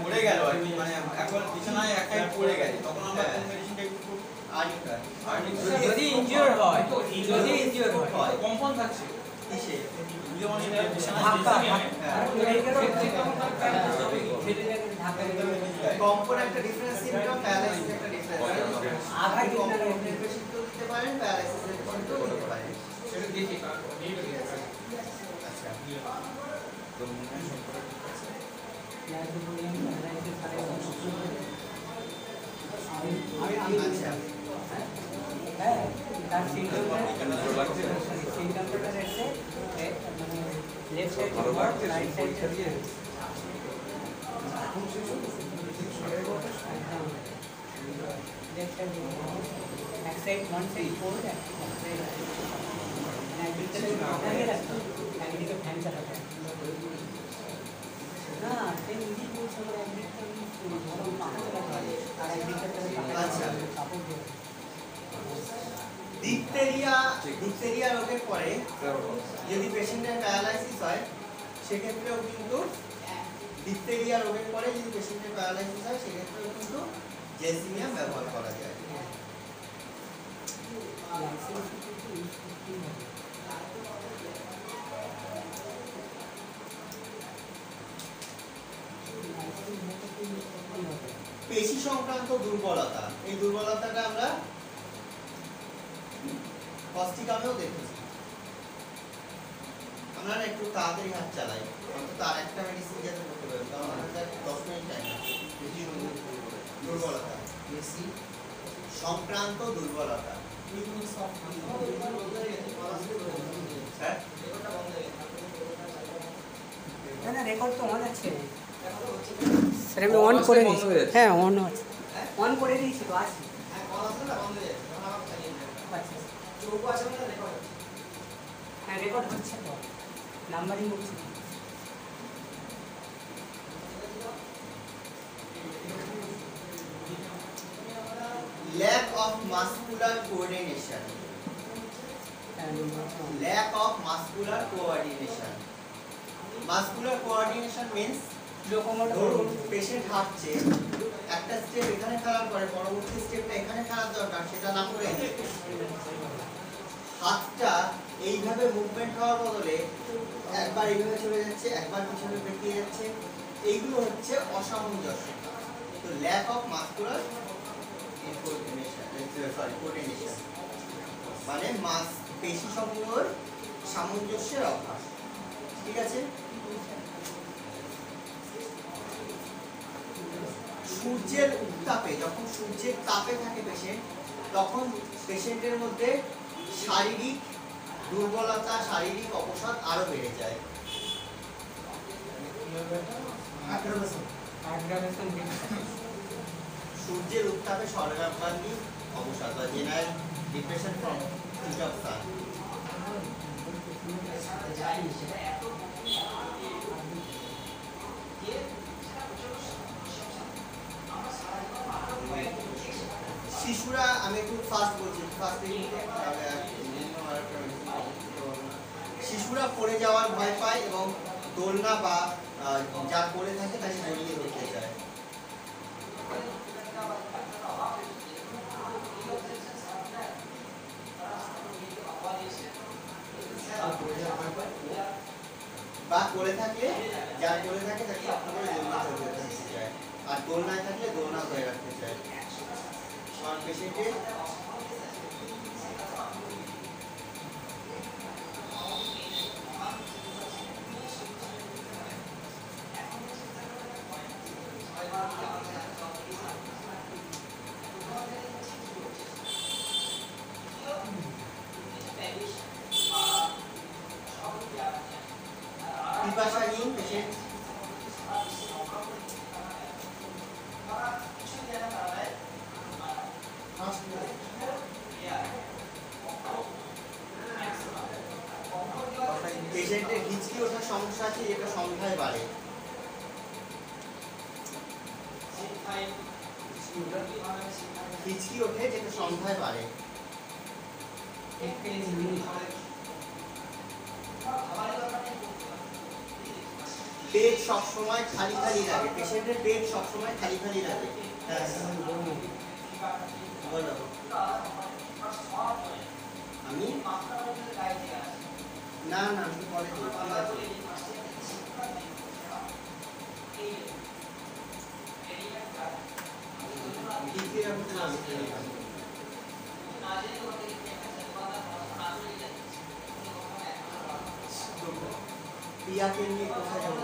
পড়ে গেল আর কি, মানে এখন বিছানায় একাই পড়ে গেছে, তখন আমরা কোন মেডিসিনটা ইউজ করব? আনিকা। যদি ইনজিওর হয়, যদি ইনজিওর হয়, কম্পন থাকছে কিসে? যেমন বিছানায় ধাক্কা, কম্পন একটা ডিফারেন্স সিম্পটম, প্যারালাইসিস একটা ডিফারেন্স। আধা কম্পনের পেশেন্টকেও দিতে পারেন, প্যারালাইসিসের পেশেন্টকেও দিতে পারেন। সেটা দেখি আচ্ছা, তো মনে হয় সম্পর্ক ঠিক আছে। আচ্ছা, হ্যাঁ, তার সিম্পটমটা হচ্ছে মানে লেফট সাইড রাইট সাইড দিয়ে লেফট সাইড এক সাইড ওয়ান সাইড ফোর একদিকে ফ্যান চালাতে না সে নিজেই বলছে আমার একদিকটা ধরো মাথাতে লাগে আর একদিকটা আচ্ছা। সাপোর্ট দেবে ডিপথেরিয়া রোগের পরে যদি পেশেন্টের প্যারালাইসিস হয় সেক্ষেত্রেও কিন্তু ডিপথেরিয়া রোগের পরে যদি পেশেন্টের প্যারালাইসিস হয় সেক্ষেত্রেও কিন্তু জেসিমিয়াম ব্যবহার করা যায়। পেশি সংক্রান্ত দুর্বলতা, এই দুর্বলতাটা আমরা কস্টিকামেও দেখেছি। আমরা না একটু তাড়াতাড়ি হাত চালাই, অন্তত আর একটা মেডিসিন যাতে করতে পারি, কারণ আমাদের 10 মিনিট টাইম আছে। পেশি দুর্বলতা, পেশি সংক্রান্ত দুর্বলতা, হ্যাঁ না রেকর্ড তো অন আছে স্যার আমি অন করে দিয়েছি হ্যাঁ অন আছে অন করে দিয়েছি তো আছে আচ্ছা হ্যাঁ রেকর্ড হচ্ছে তো নাম্বারিং হচ্ছে lack of muscular coordination, lack of muscular coordination. Muscular coordination means ধরুন পেশেন্ট হাঁটছে, একটা স্টেপ এখানে ফেলার পরে পরবর্তী স্টেপটা এখানে ফেলার দরকার, সেটা না করে হাতটা এইভাবে মুভমেন্ট হওয়ার বদলে একবার এইভাবে চলে যাচ্ছে, একবার পিছনে বেঁকিয়ে যাচ্ছে, এইগুলো হচ্ছে অসামঞ্জস্য। তো ল্যাক অফ মাসকুলার কোঅর্ডিনেশন মানে পেশি সমূহের সামঞ্জস্যের অভাব। ঠিক আছে। সূর্যের উত্তাপে, যখন সূর্যের তাপে থাকে পেশেন্ট, তখন পেশেন্টের মধ্যে শারীরিক দুর্বলতা, শারীরিক অবসাদ আরো বেড়ে যায়। সূর্যের উত্তাপে সর্বাঙ্গীন অবসাদ বা general depression from heat of sun. শিশুরা, আমি একটু ফাস্ট বলছি, শিশুরা পড়ে যাওয়ার ভয় পায় এবং দোলনা বা যা করে থাকে তাকে জড়িয়ে ধরতে চায়। বা করে থাকলে, যার করে থাকে তাকে আপনাদের দোলনা ধরে রাখতে চায়, আর দোলনায় থাকলে দোলনা ধরে রাখতে চায়। আমার পেশেন্টে পিপাসাহীন পেশেন্ট, পেশেন্টের হিচকি ওঠার সমস্যা আছে, যেটা সংখ্যায় বাড়ে। হিচকি ওঠে যেটা সংখ্যায় বাড়ে। পেট সবসময় খালি খালি লাগে, পেশেন্টের পেট সবসময় খালি খালি লাগে। হ্যাঁ বলো। আমি না না আমি পরে প্রিয়াকে নিয়ে কোথায় যাবো?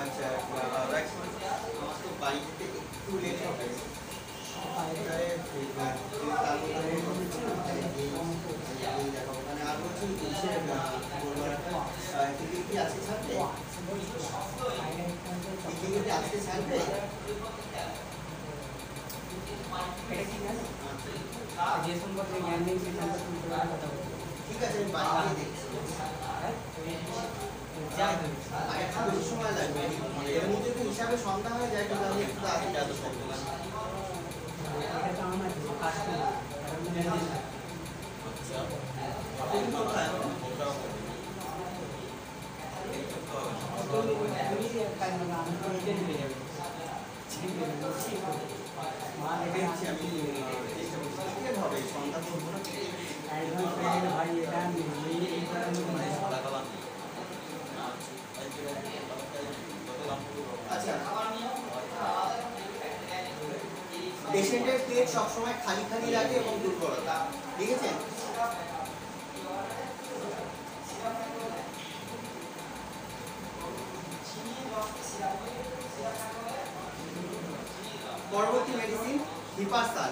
আচ্ছা আমার তো বাড়ি থেকে একটু লেট হবে, আর বলছি কি আছে ছাড়বে, আজকে ছাড়বে? এটা কি জানো যে সম্পর্কে জ্ঞান নেই সে সম্পর্কে তুমি কিভাবে কথা বলছো ঠিক আছে আমি বাড়ি গিয়ে দেখছি যাই তো আর একটু বেশি সময় লাগবে এর মধ্যে তো হিসাবে সন্ধ্যা হয়ে যায় কিন্তু আমি একটু আগে যাবো এটা তো আমার কাস্টমার আপনি কি কোথায় দেখছি আমি চেষ্টা করছি কি হবে সন্ধ্যা করবো না ভাই এটা এই আচ্ছা পেশেন্টের পেট সবসময় খালি খালি লাগে এবং দুর্বলতা ঠিক আছে পরবর্তী মেডিসিন হিপারসাল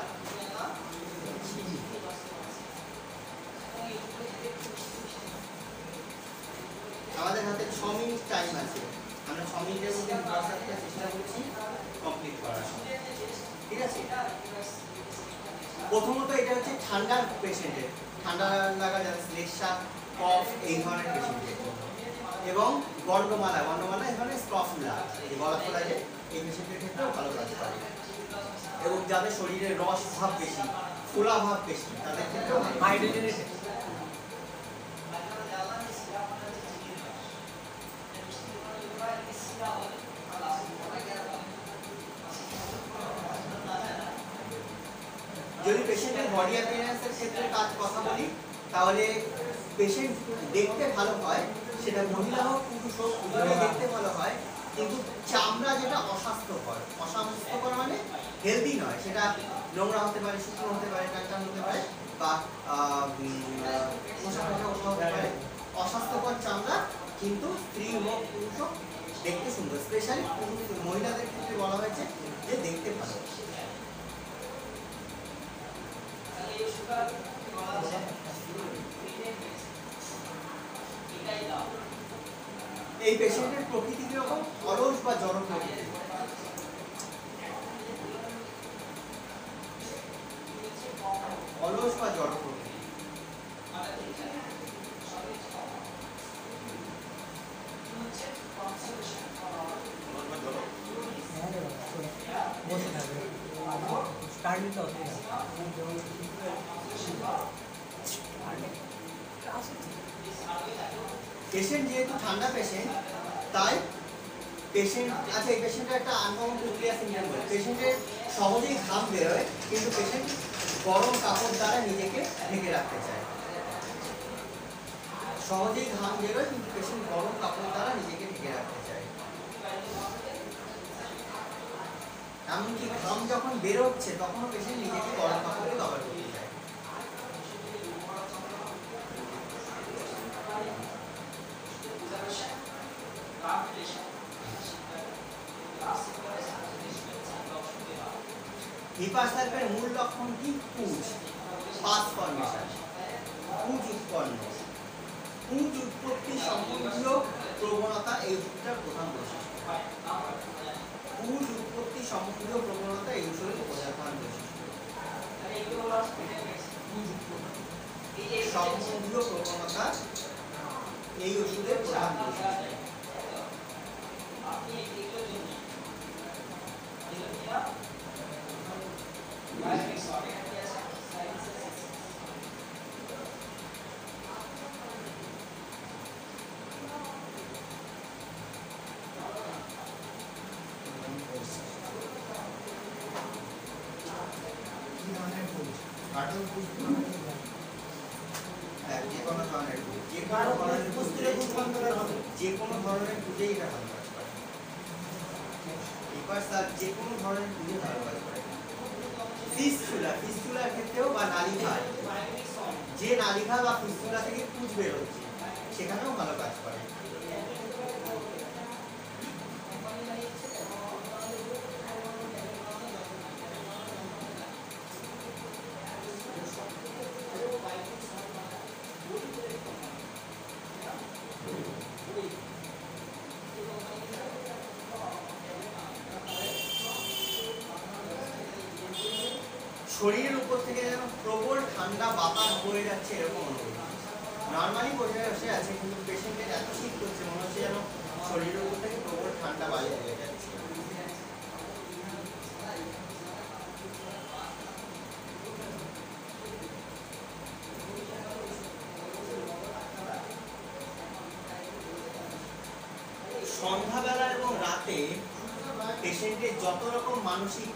আমাদের হাতে 6 মিনিট টাইম আছে আমরা 6 মিনিটের মধ্যে হিপারসালটা চেষ্টা করছি কমপ্লিট করার ঠিক আছে প্রথমত এটা হচ্ছে ঠান্ডার পেশেন্টের ঠান্ডা লাগা যাচ্ছে লেকশা কফ এই ধরনের পেশেন্টের এবং গন্ডমালা এই ধরনের স্কফুলা এই গলা ফোলা যে এই পেশেন্টের ক্ষেত্রেও ভালো কাজ করে এবং যাদের শরীরে রস ভাব বেশি ফোলা ভাব বেশি তাদের ক্ষেত্রেও হাইড্রোজেনেটেড যদি পেশেন্টের বডি অ্যাপিয়ারেন্সের ক্ষেত্রে কথা বলি তাহলে পেশেন্ট দেখতে ভালো হয় সেটা মহিলা হোক পুরুষ হোক উভয়ই দেখতে ভালো হয় কিন্তু চামড়া যেটা অস্বাস্থ্যকর মানে হেলদি নয় সেটা নোংরা হতে পারে শুকনো হতে পারে টানটান হতে পারে বা পোশাক হতে পারে অস্বাস্থ্যকর চামড়া কিন্তু স্ত্রী হোক পুরুষ হোক দেখতে সুন্দর স্পেশালি মহিলাদের ক্ষেত্রে বলা হয়েছে যে দেখতে ভালো এই পেশেন্টের প্রকৃতি কিরকম অলস বা জড় প্রকৃতি অলস বা জড় প্রকৃতি বসে থাকবে স্টার্ট নিতে হতে পেশেন্ট যেহেতু ঠান্ডা পেশেন্ট তাই পেশেন্ট আচ্ছা এই পেশেন্টের একটা আনকমন নিউক্লিয়াস সিনড্রোম বলে পেশেন্টের সহজেই ঘাম বেরোয় কিন্তু পেশেন্ট গরম কাপড় দ্বারা নিজেকে ঢেকে রাখতে চায় সহজেই ঘাম বেরোয় কিন্তু পেশেন্ট গরম কাপড় দ্বারা নিজেকে ঢেকে রাখতে চায় এমনকি ঘাম যখন বেরোচ্ছে তখনও পেশেন্ট নিজেকে গরম কাপড়ে কভার করতে চায় হিপারসালফের মূল লক্ষণ কি পুঁজ পাস ফর্মেশন পুঁজ উৎপন্ন পুঁজ উৎপত্তি সম্বন্ধীয় প্রবণতা এই ওষুধটার প্রধান বৈশিষ্ট্য পুঁজ উৎপত্তি সম্বন্ধীয় প্রবণতা এই ওষুধের প্রধান বৈশিষ্ট্য সম্বন্ধীয় প্রবণতা এই ওষুধের প্রধান বৈশিষ্ট্য যে কোনো ধরনের পুজোই এটা ভালো কাজ করে হিপারসাল যে কোনো ধরনের পুজো ভালো কাজ করে ফিস্টুলার ক্ষেত্রেও বা নালিঘা যে নালিঘা বা ফিস্টুলা থেকে পুঁজ বেরোচ্ছে সেখানেও ভালো কাজ করে শরীরের উপর থেকে যেন প্রবল ঠান্ডা বাতাস বয়ে যাচ্ছে এরকম অনুভূতি। নর্মালি বসে আছে কিন্তু পেশেন্টের এত শীত করছে মনে হচ্ছে যেন শরীরের উপর থেকে প্রবল ঠান্ডা বায়ু বয়ে যাচ্ছে। সন্ধ্যাবেলা এবং রাতে পেশেন্টের যত রকম মানসিক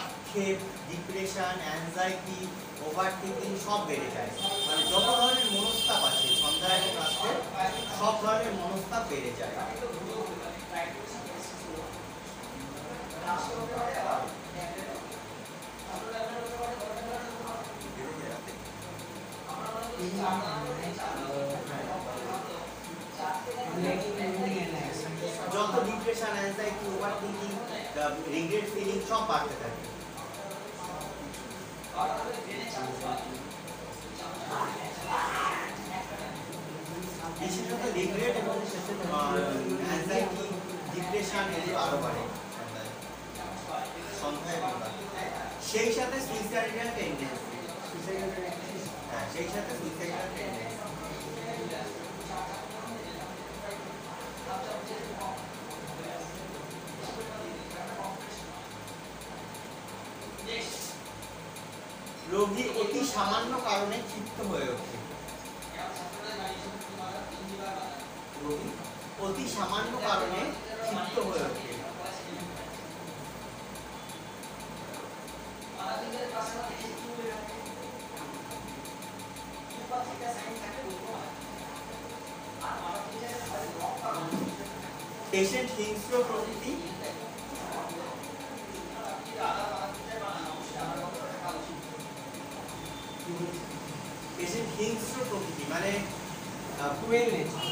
আক্ষেপ, ডিপ্রেশন, অ্যাংজাইটি, ওভারথিঙ্কিং সব বেড়ে যায়। মানে যত ধরনের মনস্তাপ আছে সন্ধ্যা এবং রাতে সব ধরনের মনস্তাপ বেড়ে যায়। যত ডিপ্রেশন, অ্যাংজাইটি, ওভারথিঙ্কিং, রিগ্রেট ফিলিং সব বাড়তে থাকে। বিশেষত রিগ্রেট এবং অ্যাংজাইটি, ডিপ্রেশন এগুলো আরো বাড়ে সন্ধ্যায় এবং রাতে। সেই সাথে সুইসাইডাল টেন্ডেন্সি, হ্যাঁ সেই সাথে সুইসাইডাল টেন্ডেন্সি। রোগী অতি সামান্য কারণে ক্ষিপ্ত হয়ে ওঠে। রোগী অতি সামান্য কারণে ক্ষিপ্ত হয়ে ওঠে। পেশেন্ট হিংস্র প্রকৃতি, পেশেন্ট হিংস্র প্রকৃতি মানে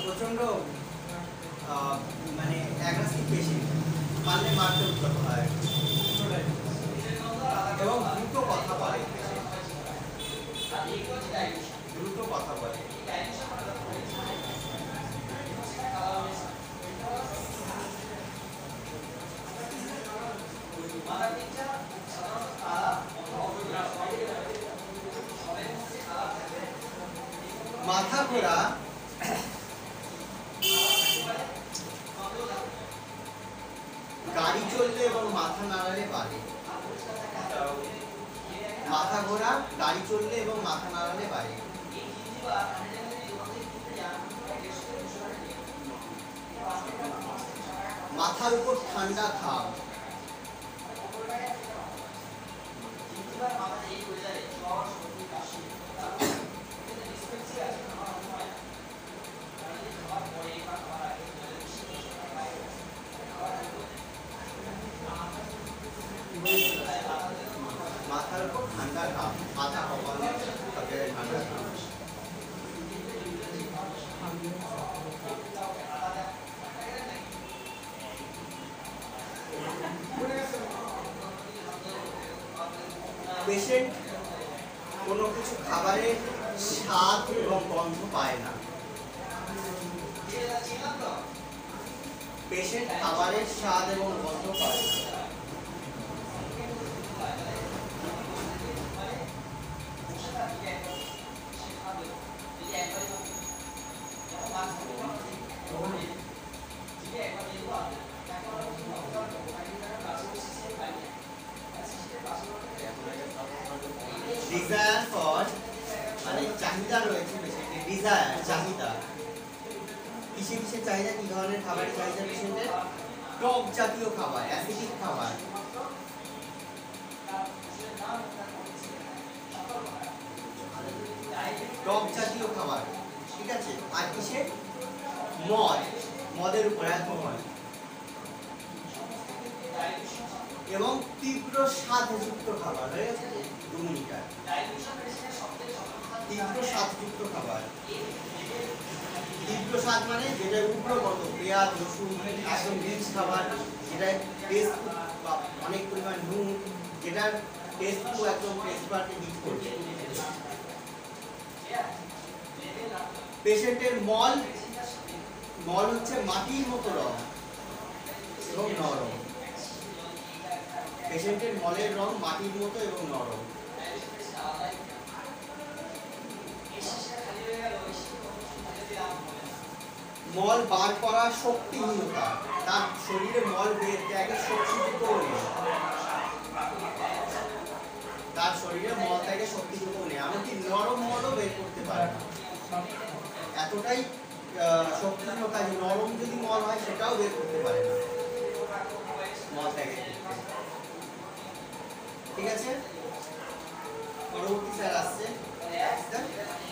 প্রচন্ড মানে অ্যাগ্রেসিভ পেশেন্ট, পারলে মারতে উদ্যত হয় এবং দ্রুত কথা বলে, দ্রুত কথা বলে। মাথা ঘোরা, গাড়ি চললে এবং মাথা নাড়ালে বাড়ে। মাথা ঘোরা, গাড়ি চললে এবং মাথা নাড়ালে বাড়ে। মাথার উপর ঠান্ডা ঘাম, মাথার উপর ঠান্ডা ঘাম, মাথা কপালে ঠান্ডা ঘাম। পেশেন্ট কোনো কিছু খাবারের স্বাদ এবং গন্ধ পায় না। পেশেন্ট খাবারের স্বাদ এবং গন্ধ পায় না। ডিজায়ার ফর মানে চাহিদা রয়েছে পেশেন্টের, ডিজায়ার চাহিদা। কিসে কিসে চাহিদা, কি ধরনের খাবারের চাহিদা পেশেন্টের? টক জাতীয় খাবার, অ্যাসিডিক খাবার, টক জাতীয় খাবার, ঠিক আছে। আর কিসে? মদ, মদের উপর অ্যালকোহল এবং তীব্র স্বাদযুক্ত খাবার। হয়ে গেছে 2 মিনিটার। তীব্র স্বাদযুক্ত খাবার, তীব্র স্বাদ মানে যেটা উগ্রগত, পেঁয়াজ, রসুন, একদম রিচ খাবার, যেটা টেস্ট অনেক পরিমাণ নুন, যেটার টেস্ট একদম টেস্ট বাড়তে হিট করছে। পেশেন্টের মল, মল হচ্ছে মাটির মতো রং এবং নরম। পেশেন্টের মলের রং মাটির মতো এবং নরম। মল বার করা শক্তিহীনতা, তার শরীরে মল বের ত্যাগের শক্তিটুকুও নেই, তার শরীরে মল ত্যাগের শক্তিটুকুও নেই, এমনকি নরম মলও বের করতে পারে না। এতটাই শক্তিহীনতা যে নরম যদি মল হয় সেটাও বের করতে পারে না মল ত্যাগের ক্ষেত্রে। ঠিক আছে, পরবর্তী স্যার আসছে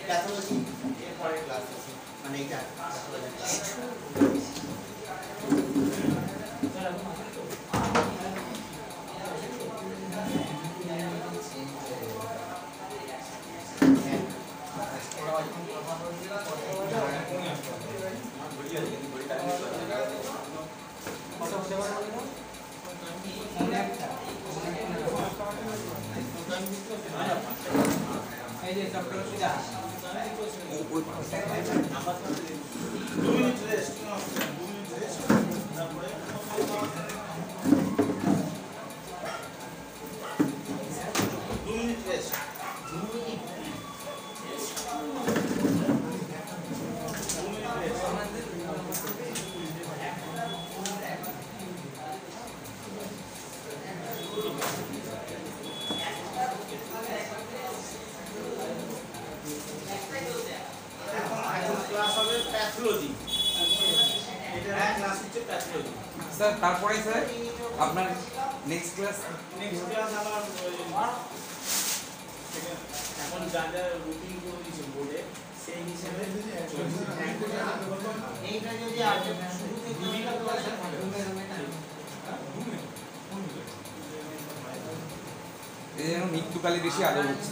প্যাথোলজি, এর পরের ক্লাস আছে, মানে এটা প্যাথোলজি ক্লাস। এই যে চক্র সুবিধা ক্লাস হবে প্যাথোলজি, এটা ক্লাস হচ্ছে প্যাথোলজি। স্যার তারপরে স্যার আপনার নেক্সট ক্লাস নেক্সট ক্লাস আমার এখন যা যা রুটিন করে দিয়েছে বোর্ডে সেই হিসেবে এইটা যদি আগে শুরুতে দুইটা ক্লাস হবে এই যেন মৃত্যুকালে বেশি আলো হচ্ছে।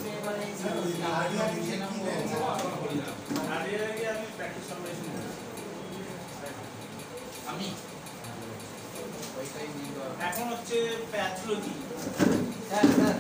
আগে আমি প্র্যাকটিস সাবমিশন আমি এখন হচ্ছে প্যাথোলজি। স্যার